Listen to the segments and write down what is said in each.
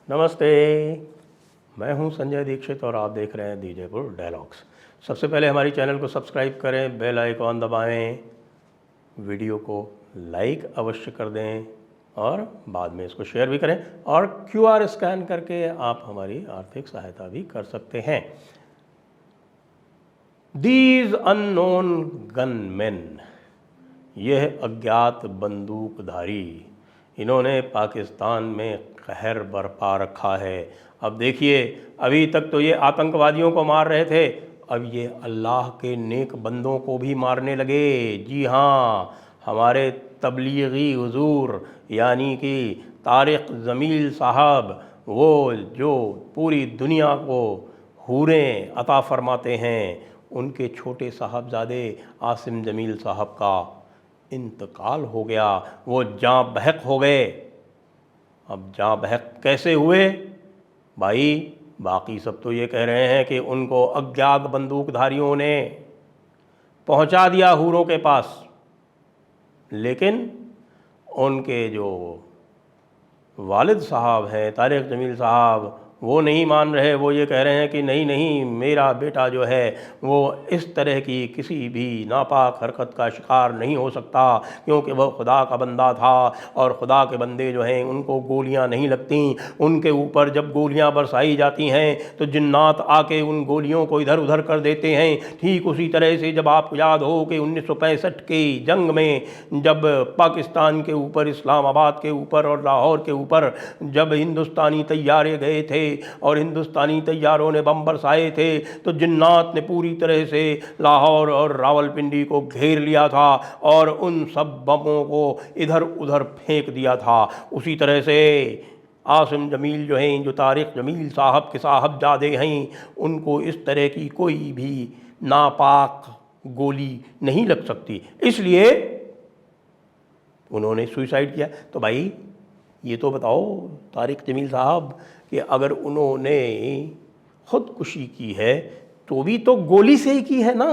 नमस्ते, मैं हूं संजय दीक्षित और आप देख रहे हैं दी जयपुर डायलॉग्स। सबसे पहले हमारी चैनल को सब्सक्राइब करें, बेल आइकॉन दबाएं, वीडियो को लाइक अवश्य कर दें और बाद में इसको शेयर भी करें और QR स्कैन करके आप हमारी आर्थिक सहायता भी कर सकते हैं। दीज अननोन गनमेन, यह अज्ञात बंदूकधारी, इन्होंने पाकिस्तान में कहर बरपा रखा है। अब देखिए, अभी तक तो ये आतंकवादियों को मार रहे थे, अब ये अल्लाह के नेक बंदों को भी मारने लगे। जी हाँ, हमारे तबलीगी हुजूर यानी कि तारिक जमील साहब, वो जो पूरी दुनिया को हूरें अता फरमाते हैं, उनके छोटे साहबजादे आसिम जमील साहब का इंतकाल हो गया। वो जाँ बहक हो गए। अब जाँ बहक कैसे हुए भाई? बाकी सब तो ये कह रहे हैं कि उनको अज्ञात बंदूकधारियों ने पहुंचा दिया हूरों के पास, लेकिन उनके जो वालिद साहब हैं तारिक जमील साहब, वो नहीं मान रहे। वो ये कह रहे हैं कि नहीं नहीं, मेरा बेटा जो है वो इस तरह की किसी भी नापाक हरकत का शिकार नहीं हो सकता, क्योंकि वह खुदा का बंदा था और खुदा के बंदे जो हैं उनको गोलियां नहीं लगती। उनके ऊपर जब गोलियां बरसाई जाती हैं तो जिन्नात आके उन गोलियों को इधर उधर कर देते हैं। ठीक उसी तरह से जब आपको याद हो कि 1965 की जंग में जब पाकिस्तान के ऊपर, इस्लामाबाद के ऊपर और लाहौर के ऊपर जब हिंदुस्तानी तैयारे गए थे और हिंदुस्तानी तैयारों ने बम बरसाए थे, तो जिन्नात ने पूरी तरह से लाहौर और रावलपिंडी को घेर लिया था और उन सब बमों को इधर उधर फेंक दिया था। उसी तरह से आसिम जमील जो हैं, जो तारिक जमील साहब के साहबजादे हैं, उनको इस तरह की कोई भी नापाक गोली नहीं लग सकती, इसलिए उन्होंने सुसाइड किया। तो भाई ये तो बताओ तारिक जमील साहब कि अगर उन्होंने खुदकुशी की है तो भी तो गोली से ही की है ना।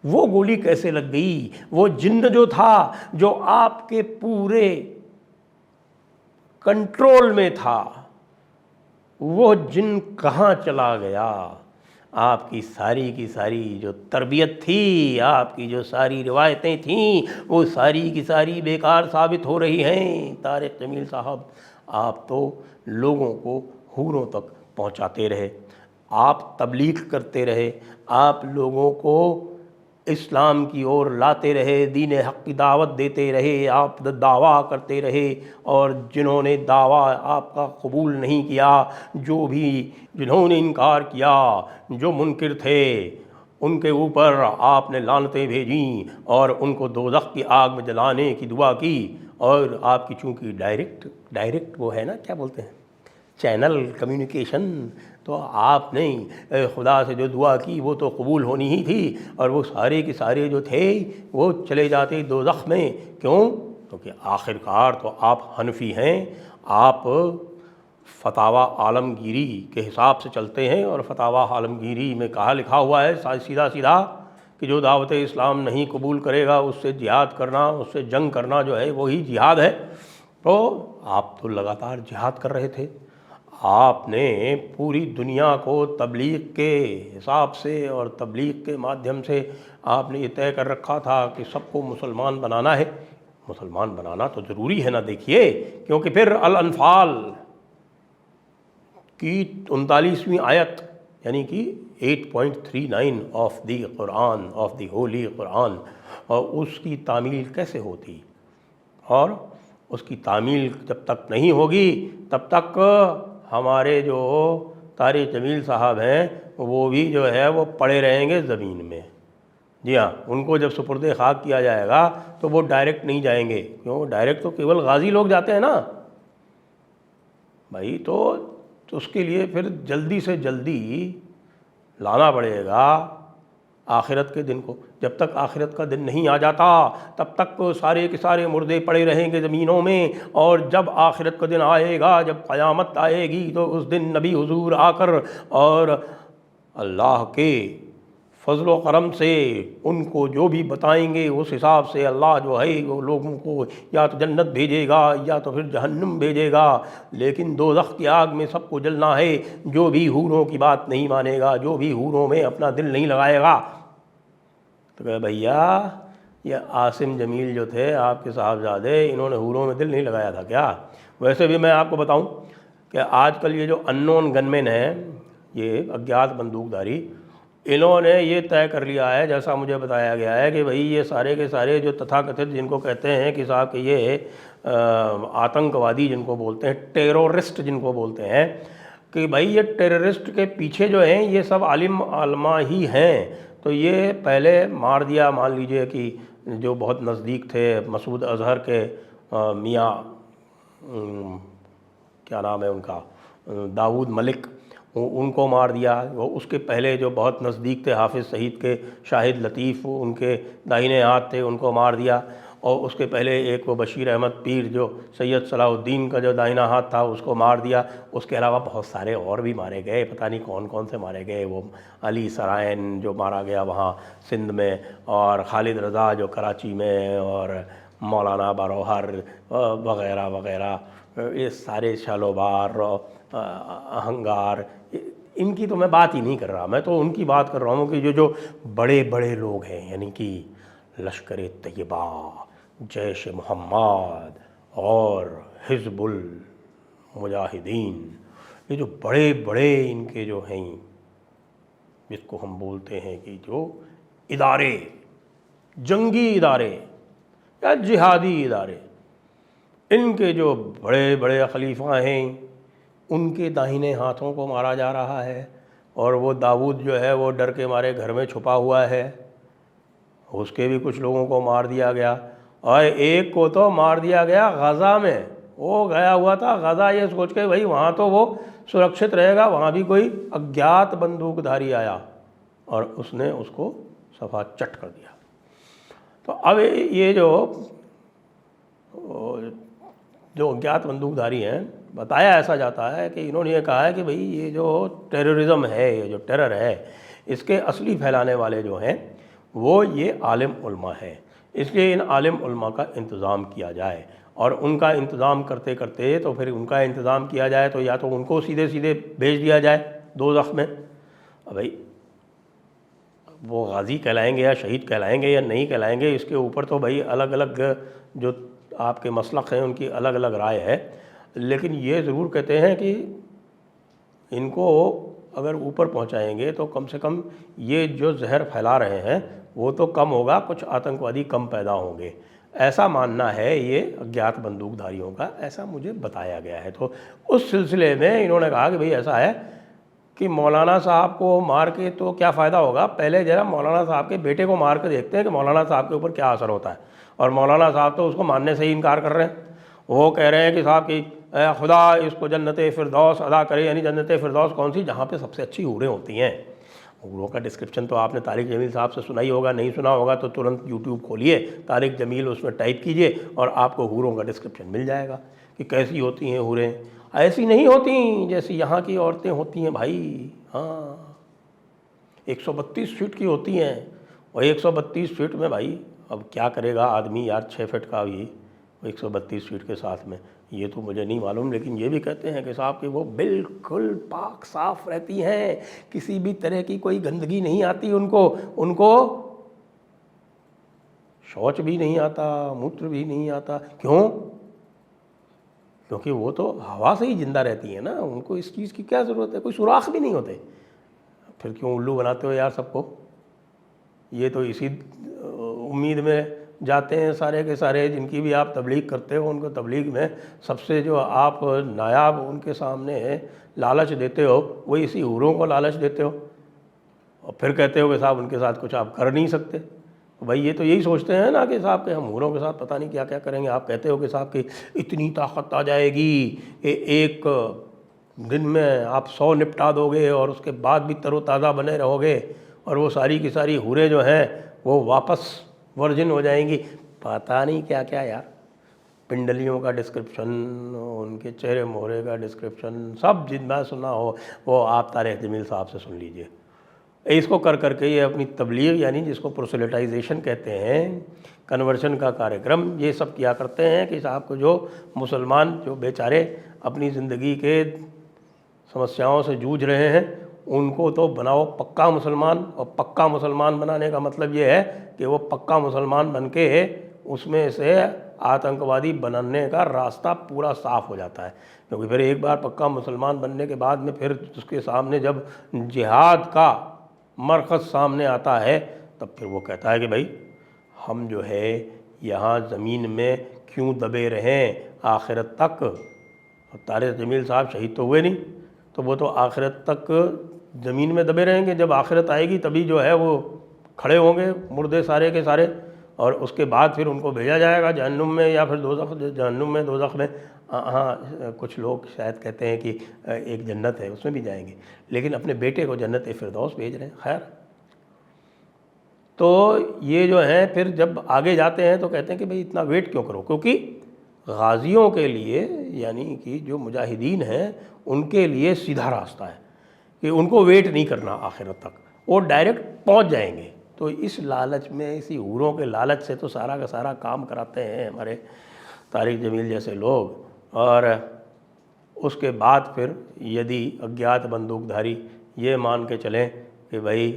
वो गोली कैसे लग गई? वो जिन्न जो था, जो आपके पूरे कंट्रोल में था, वो जिन्न कहाँ चला गया? आपकी सारी की सारी जो तरबियत थी, आपकी जो सारी रिवायतें थीं, वो सारी की सारी बेकार साबित हो रही हैं। तारिक जमील साहब, आप तो लोगों को हूरों तक पहुंचाते रहे, आप तबलीग करते रहे, आप लोगों को इस्लाम की ओर लाते रहे, दीन हक़ की दावत देते रहे, आप दावा करते रहे, और जिन्होंने दावा आपका कबूल नहीं किया, जिन्होंने इनकार किया, जो मुनकिर थे, उनके ऊपर आपने लानतें भेजी और उनको दोज़ख की आग में जलाने की दुआ की। और आपकी चूँकि डायरेक्ट वो है ना, क्या बोलते हैं, चैनल कम्युनिकेशन, तो आपने खुदा से जो दुआ की वो तो कबूल होनी ही थी, और वो सारे के सारे जो थे वो चले जाते दोज़ख में। क्यों? क्योंकि आखिरकार तो आप हनफी हैं, आप फतावा आलमगीरी के हिसाब से चलते हैं, और फतावा आलमगीरी में कहा लिखा हुआ है सीधा सीधा कि जो दावत इस्लाम नहीं कबूल करेगा उससे जिहाद करना, उससे जंग करना जो है वही जिहाद है। तो आप तो लगातार जिहाद कर रहे थे। आपने पूरी दुनिया को तबलीग के हिसाब से और तबलीग के माध्यम से आपने ये तय कर रखा था कि सबको मुसलमान बनाना है। मुसलमान बनाना तो ज़रूरी है ना, देखिए, क्योंकि फिर अल अनफाल की 39वीं आयत यानी कि 8.39 of the Quran, of the Holi Quran, और उसकी तामील कैसे होती, और उसकी तामील जब तक नहीं होगी तब तक हमारे जो तारिक जमील साहब हैं वो भी जो है वो पड़े रहेंगे ज़मीन में। जी हाँ, उनको जब सुपुर्दे खाक किया जाएगा तो वो डायरेक्ट नहीं जाएंगे। क्यों? डायरेक्ट तो केवल गाजी लोग जाते हैं ना भाई। तो उसके लिए फिर जल्दी से जल्दी लाना पड़ेगा आखिरत के दिन को। जब तक आखिरत का दिन नहीं आ जाता तब तक सारे के सारे मुर्दे पड़े रहेंगे ज़मीनों में, और जब आखिरत का दिन आएगा, जब क़यामत आएगी, तो उस दिन नबी हुजूर आकर और अल्लाह के فضل و کرم سے ان کو جو بھی بتائیں گے اس حساب سے اللہ جو ہے وہ لوگوں کو یا تو جنت بھیجے گا یا تو پھر جہنم بھیجے گا، لیکن دوزخ کی آگ میں سب کو جلنا ہے۔ جو بھی حوروں کی بات نہیں مانے گا، جو بھی حوروں میں اپنا دل نہیں لگائے گا، تو کہ بھیا یہ عاصم جمیل جو تھے آپ کے صاحبزادے، انہوں نے حوروں میں دل نہیں لگایا تھا کیا؟ ویسے بھی میں آپ کو بتاؤں کہ آج کل یہ جو ان نون گن مین ہیں، یہ اگیات بندوق دھاری، انہوں نے یہ طے کر لیا ہے، جیسا مجھے بتایا گیا ہے، کہ بھئی یہ سارے کے سارے جو تتھا کتھت جن کو کہتے ہیں کہ صاحب کہ یہ آتنکوادی جن کو بولتے ہیں، ٹیرورسٹ جن کو بولتے ہیں، کہ بھئی یہ ٹیررسٹ کے پیچھے جو ہیں یہ سب عالم علماء ہی ہیں۔ تو یہ پہلے مار دیا، مان لیجئے کہ جو بہت نزدیک تھے مسعود اظہر کے میاں کیا نام ہے ان کا، داؤد ملک، ان کو مار دیا۔ وہ اس کے پہلے جو بہت نزدیک تھے حافظ سعید کے، شاہد لطیف ان کے داہنے ہاتھ تھے، ان کو مار دیا۔ اور اس کے پہلے ایک وہ بشیر احمد پیر جو سید صلاح الدین کا جو داہنا ہاتھ تھا اس کو مار دیا۔ اس کے علاوہ بہت سارے اور بھی مارے گئے، پتہ نہیں کون کون سے مارے گئے، وہ علی سرائن جو مارا گیا وہاں سندھ میں، اور خالد رضا جو کراچی میں، اور مولانا باروہر وغیرہ وغیرہ، یہ سارے شالوبار اہنگار، ان کی تو میں بات ہی نہیں کر رہا، میں تو ان کی بات کر رہا ہوں کہ جو بڑے بڑے لوگ ہیں، یعنی کہ لشکر طیبہ، جیش محمد اور حزب المجاہدین، یہ جو بڑے بڑے ان کے جو ہیں، جس کو ہم بولتے ہیں کہ جو ادارے، جنگی ادارے یا جہادی ادارے، ان کے جو بڑے بڑے خلیفہ ہیں ان کے داہنے ہاتھوں کو مارا جا رہا ہے۔ اور وہ داؤد جو ہے وہ ڈر کے مارے گھر میں چھپا ہوا ہے، اس کے بھی کچھ لوگوں کو مار دیا گیا، اور ایک کو تو مار دیا گیا غزہ میں، وہ گیا ہوا تھا غزہ یہ سوچ کے بھائی وہاں تو وہ سرکشت رہے گا، وہاں بھی کوئی اگیات بندوق دھاری آیا اور اس نے اس کو صفا چٹ کر دیا۔ تو اب یہ جو اگیات بندوق دھاری ہیں، بتایا ایسا جاتا ہے کہ انہوں نے یہ کہا ہے کہ بھئی یہ جو ٹیررزم ہے، یہ جو ٹیرر ہے، اس کے اصلی پھیلانے والے جو ہیں وہ یہ عالم علماء ہیں، اس لیے ان عالم علماء کا انتظام کیا جائے، اور ان کا انتظام کرتے کرتے تو پھر ان کا انتظام کیا جائے تو یا تو ان کو سیدھے سیدھے بھیج دیا جائے دوزخ میں، بھئی وہ غازی کہلائیں گے یا شہید کہلائیں گے یا نہیں کہلائیں گے، اس کے اوپر تو بھئی الگ الگ جو آپ کے مسلک ہیں ان کی الگ الگ رائے ہے، لیکن یہ ضرور کہتے ہیں کہ ان کو اگر اوپر پہنچائیں گے تو کم سے کم یہ جو زہر پھیلا رہے ہیں وہ تو کم ہوگا، کچھ آتنکوادی کم پیدا ہوں گے، ایسا ماننا ہے یہ اگیات بندوق دھاریوں کا، ایسا مجھے بتایا گیا ہے۔ تو اس سلسلے میں انہوں نے کہا کہ بھئی ایسا ہے کہ مولانا صاحب کو مار کے تو کیا فائدہ ہوگا، پہلے ذرا مولانا صاحب کے بیٹے کو مار کے دیکھتے ہیں کہ مولانا صاحب کے اوپر کیا اثر ہوتا ہے۔ اور مولانا صاحب تو اس کو ماننے سے ہی انکار کر رہے ہیں، وہ کہہ رہے ہیں کہ صاحب کہ اے خدا اس کو جنت فردوس ادا کرے، یعنی جنت فردوس کون سی، جہاں پہ سب سے اچھی حوریں ہوتی ہیں۔ حوروں کا ڈسکرپشن تو آپ نے طارق جمیل صاحب سے سنا ہی ہوگا، نہیں سنا ہوگا تو ترنت یوٹیوب کھولیے، طارق جمیل اس میں ٹائپ کیجئے اور آپ کو حوروں کا ڈسکرپشن مل جائے گا کہ کیسی ہوتی ہیں حوریں۔ ایسی نہیں ہوتی جیسی یہاں کی عورتیں ہوتی ہیں بھائی، ہاں 132 فٹ کی ہوتی ہیں، اور 132 فٹ میں بھائی اب کیا کرے گا آدمی یار، 6 فٹ کا بھی 132 فٹ کے ساتھ میں، یہ تو مجھے نہیں معلوم، لیکن یہ بھی کہتے ہیں کہ صاحب کہ وہ بالکل پاک صاف رہتی ہیں، کسی بھی طرح کی کوئی گندگی نہیں آتی ان کو شوچ بھی نہیں آتا، موتر بھی نہیں آتا۔ کیوں؟ کیونکہ وہ تو ہوا سے ہی زندہ رہتی ہیں نا، ان کو اس چیز کی کیا ضرورت ہے، کوئی سوراخ بھی نہیں ہوتے، پھر کیوں الو بناتے ہو یار سب کو؟ یہ تو اسی امید میں جاتے ہیں سارے کے سارے، جن کی بھی آپ تبلیغ کرتے ہو ان کو تبلیغ میں سب سے جو آپ نایاب ان کے سامنے لالچ دیتے ہو وہ اسی حوروں کو لالچ دیتے ہو، اور پھر کہتے ہو کہ صاحب ان کے ساتھ کچھ آپ کر نہیں سکتے۔ بھائی یہ تو یہی سوچتے ہیں نا کہ صاحب کہ ہم حوروں کے ساتھ پتہ نہیں کیا کیا کریں گے، آپ کہتے ہو کہ صاحب کہ اتنی طاقت آ جائے گی کہ ایک دن میں آپ 100 نپٹا دو گے اور اس کے بعد بھی تر و تازہ بنے رہو گے، اور وہ ساری کی ساری حوریں جو ہیں وہ واپس ورجن ہو جائیں گی، پتہ نہیں کیا کیا یار، پنڈلیوں کا ڈسکرپشن، ان کے چہرے مہرے کا ڈسکرپشن، سب جتنا سنا ہو وہ آپ طارق جمیل صاحب سے سن لیجئے۔ इसको कर कर के ये अपनी तबलीग यानी जिसको प्रोसेलिटाइजेशन कहते हैं, कन्वर्शन का कार्यक्रम ये सब किया करते हैं कि साहब को जो मुसलमान जो बेचारे अपनी ज़िंदगी के समस्याओं से जूझ रहे हैं उनको तो बनाओ पक्का मुसलमान। और पक्का मुसलमान बनाने का मतलब ये है कि वो पक्का मुसलमान बन के उसमें से आतंकवादी बनने का रास्ता पूरा साफ़ हो जाता है। क्योंकि फिर एक बार पक्का मुसलमान बनने के बाद में फिर उसके सामने जब जिहाद का मरकज़ सामने आता है तब फिर वो कहता है कि भाई हम जो है यहाँ ज़मीन में क्यों दबे रहें आखिरत तक। तारिक जमील साहब शहीद तो हुए नहीं, तो वो तो आखिरत तक ज़मीन में दबे रहेंगे। जब आखिरत आएगी तभी जो है वो खड़े होंगे मुर्दे सारे के सारे, और उसके बाद फिर उनको भेजा जाएगा जहन्नुम में या फिर दोज़ख, जहन्नुम में दोज़ख में। हाँ, कुछ लोग शायद कहते हैं कि एक जन्नत है उसमें भी जाएंगे, लेकिन अपने बेटे को जन्नत फिरदौस भेज रहे हैं। खैर, तो ये जो हैं फिर जब आगे जाते हैं तो कहते हैं कि भाई इतना वेट क्यों करो, क्योंकि गाज़ियों के लिए यानी कि जो मुजाहिदीन हैं उनके लिए सीधा रास्ता है कि उनको वेट नहीं करना आखिरत तक, वो डायरेक्ट पहुंच जाएंगे। तो इस लालच में, इसी हूरों के लालच से तो सारा का सारा काम कराते हैं हमारे तारिक जमील जैसे लोग। और उसके बाद फिर यदि अज्ञात बंदूकधारी ये मान के चलें कि भाई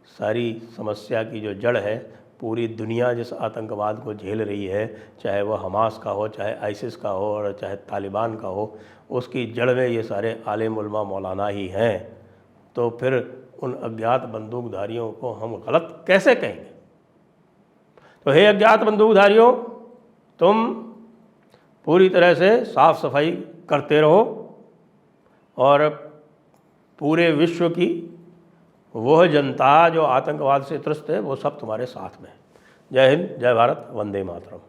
सारी समस्या की जो जड़ है, पूरी दुनिया जिस आतंकवाद को झेल रही है, चाहे वो हमास का हो, चाहे आईसिस का हो और चाहे तालिबान का हो, उसकी जड़ में ये सारे आलिम उलमा मौलाना ही हैं, तो फिर उन अज्ञात बंदूकधारियों को हम गलत कैसे कहेंगे। तो हे अज्ञात बंदूकधारियों, तुम पूरी तरह से साफ़ सफाई करते रहो और पूरे विश्व की वह जनता जो आतंकवाद से त्रस्त है वो सब तुम्हारे साथ में है। जय हिंद, जय भारत, वंदे मातरम।